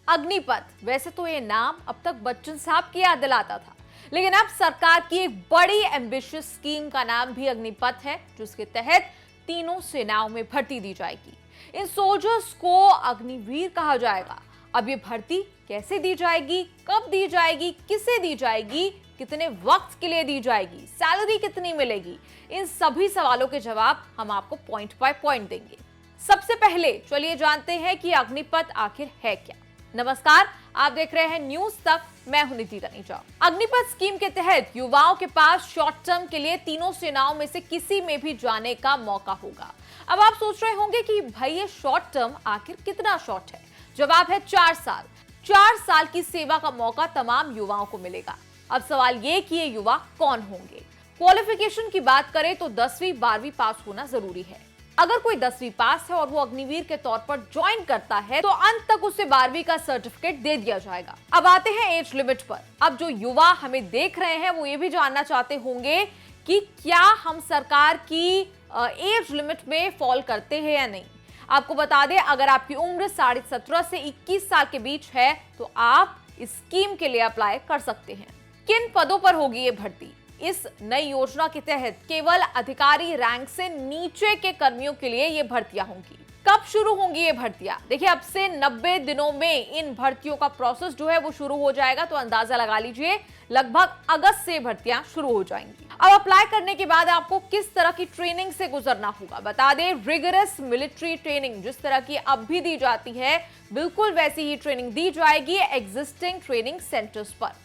अग्निपथ, वैसे तो ये नाम अब तक बच्चन साहब की याद दिलाता था, लेकिन अब सरकार की एक बड़ी एम्बिशियस स्कीम का नाम भी अग्निपथ है, जिसके तहत तीनों सेनाओं में भर्ती दी जाएगी। इन सोल्जर्स को अग्निवीर कहा जाएगा। अब ये भर्ती कैसे दी जाएगी, कब दी जाएगी, किसे दी जाएगी, कितने वक्त के लिए दी जाएगी, सैलरी कितनी मिलेगी, इन सभी सवालों के जवाब हम आपको पॉइंट बाय पॉइंट देंगे। सबसे पहले चलिए जानते हैं कि अग्निपथ आखिर है क्या। नमस्कार, आप देख रहे हैं न्यूज तक, मैं हूं निधि तनीजा। अग्निपथ स्कीम के तहत युवाओं के पास शॉर्ट टर्म के लिए तीनों सेनाओं में से किसी में भी जाने का मौका होगा। अब आप सोच रहे होंगे कि भाई ये शॉर्ट टर्म आखिर कितना शॉर्ट है। जवाब है 4 साल। 4 साल की सेवा का मौका तमाम युवाओं को मिलेगा। अब सवाल ये कि ये युवा कौन होंगे। क्वालिफिकेशन की बात करें तो 10वीं 12वीं पास होना जरूरी है। अगर कोई 10वीं पास है और वो अग्निवीर के तौर पर ज्वाइन करता है तो अंत तक उसे 12वीं का सर्टिफिकेट दे दिया जाएगा। अब आते हैं एज लिमिट पर। अब जो युवा हमें देख रहे हैं वो ये भी जानना चाहते होंगे कि क्या हम सरकार की एज लिमिट में फॉल करते हैं या नहीं। आपको बता दें, अगर आपकी उम्र 17.5 से 21 साल के बीच है तो आप इस स्कीम के लिए अप्लाई कर सकते हैं। किन पदों पर होगी ये भर्ती? इस नई योजना के तहत केवल अधिकारी रैंक से नीचे के कर्मियों के लिए ये भर्तियां होंगी। कब शुरू होंगी ये भर्तियां? देखिए, अब से 90 दिनों में इन भर्तियों का प्रोसेस जो है वो शुरू हो जाएगा, तो अंदाजा लगा लीजिए लगभग अगस्त से भर्तियां शुरू हो जाएंगी। अब अप्लाई करने के बाद आपको किस तरह की ट्रेनिंग से गुजरना होगा? बता दें, रिगरस मिलिट्री ट्रेनिंग जिस तरह की अब भी दी जाती है, बिल्कुल वैसी ही ट्रेनिंग दी जाएगी एग्जिस्टिंग ट्रेनिंग सेंटर्स पर।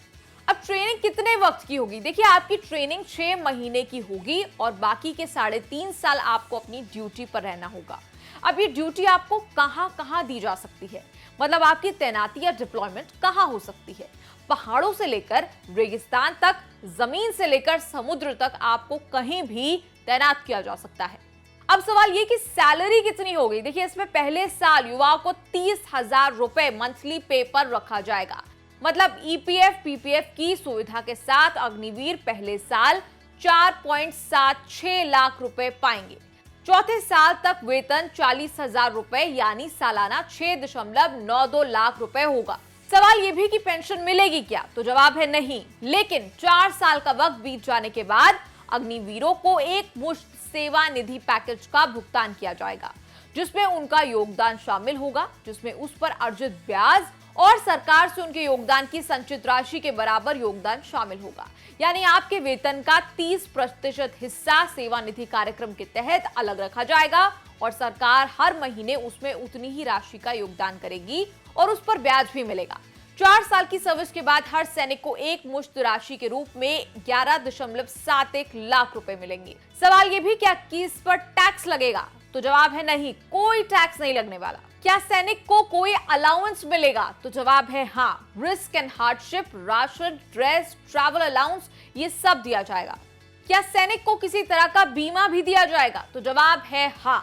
अब ट्रेनिंग कितने वक्त की होगी? देखिए, आपकी ट्रेनिंग 6 महीने की होगी और बाकी के 3.5 साल आपको अपनी ड्यूटी पर रहना होगा। अब ये ड्यूटी आपको कहां दी जा सकती है, मतलब आपकी तैनाती या डिप्लॉयमेंट कहां हो सकती है? पहाड़ों से लेकर रेगिस्तान तक, जमीन से लेकर समुद्र तक, आपको कहीं भी तैनात किया जा सकता है। अब सवाल ये कि सैलरी कितनी होगी। देखिए, इसमें पहले साल युवाओं को 30,000 रुपए मंथली पे पर रखा जाएगा। मतलब ईपीएफ पीपीएफ की सुविधा के साथ अग्निवीर पहले साल 4.76 लाख रुपए पाएंगे। चौथे साल तक वेतन 40,000 रुपए यानी सालाना 6.92 लाख रुपए होगा। सवाल यह भी कि पेंशन मिलेगी क्या? तो जवाब है नहीं। लेकिन 4 साल का वक्त बीत जाने के बाद अग्निवीरों को एक मुश्त सेवा निधि पैकेज का भुगतान किया जाएगा, जिसमें उनका योगदान शामिल होगा, जिसमें उस पर अर्जित ब्याज और सरकार से उनके योगदान की संचित राशि के बराबर योगदान शामिल होगा। यानी आपके वेतन का 30% हिस्सा सेवा निधि कार्यक्रम के तहत अलग रखा जाएगा और सरकार हर महीने उसमें उतनी ही राशि का योगदान करेगी और उस पर ब्याज भी मिलेगा। 4 साल की सर्विस के बाद हर सैनिक को एक मुश्त राशि के रूप में 11.71 लाख रुपए मिलेंगे। सवाल ये भी क्या कि इस पर टैक्स लगेगा? तो जवाब है नहीं, कोई टैक्स नहीं लगने वाला। क्या सैनिक को कोई अलाउंस मिलेगा? तो जवाब है हाँ। Risk and hardship, ration, dress, travel allowance, ये सब दिया जाएगा। क्या सैनिक को किसी तरह का बीमा भी दिया जाएगा? तो जवाब है हाँ।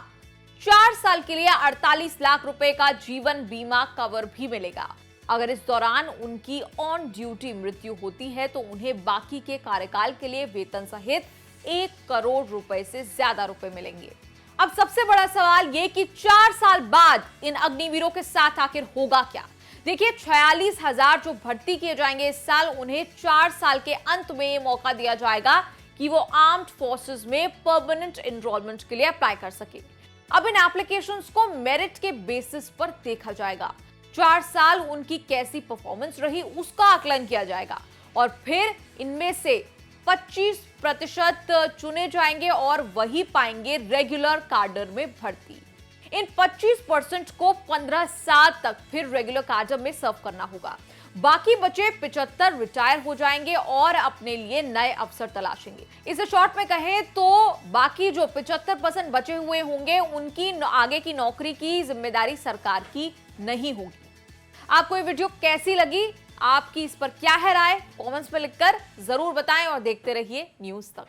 4 साल के लिए 48 लाख रुपए का जीवन बीमा कवर भी मिलेगा। अगर इस दौरान उनकी ऑन ड्यूटी मृत्यु होती है तो उन्हें बाकी के कार्यकाल के लिए वेतन सहित 1 करोड़ रुपए से ज्यादा रुपए मिलेंगे। अब सबसे बड़ा सवाल ये कि 4 साल बाद इन अग्निवीरों के साथ आखिर होगा क्या? देखिए, 46,000 जो भर्ती किए जाएंगे इस साल, उन्हें 4 साल के अंत में ये मौका दिया जाएगा कि वो आर्म्ड फोर्सेस में परमानेंट एनरोलमेंट के लिए अप्लाई कर सके। अब इन एप्लीकेशंस को मेरिट के बेसिस पर देखा जाएगा। 4 साल उनकी कैसी परफॉर्मेंस रही उसका आकलन किया जाएगा और फिर इनमें से 25% चुने जाएंगे और वही पाएंगे रेगुलर कैडर में भर्ती। इन 25% को 15 साल तक फिर रेगुलर कैडर में सर्व करना होगा। बाकी बचे 75 रिटायर हो जाएंगे और अपने लिए नए अवसर तलाशेंगे। इसे शॉर्ट में कहें तो बाकी जो 75% बचे हुए होंगे उनकी आगे की नौकरी की जिम्मेदारी सरकार की नहीं होगी। आपको ये वीडियो कैसी लगी? आपकी इस पर क्या है राय? कमेंट्स में लिखकर जरूर बताएं और देखते रहिए न्यूज तक।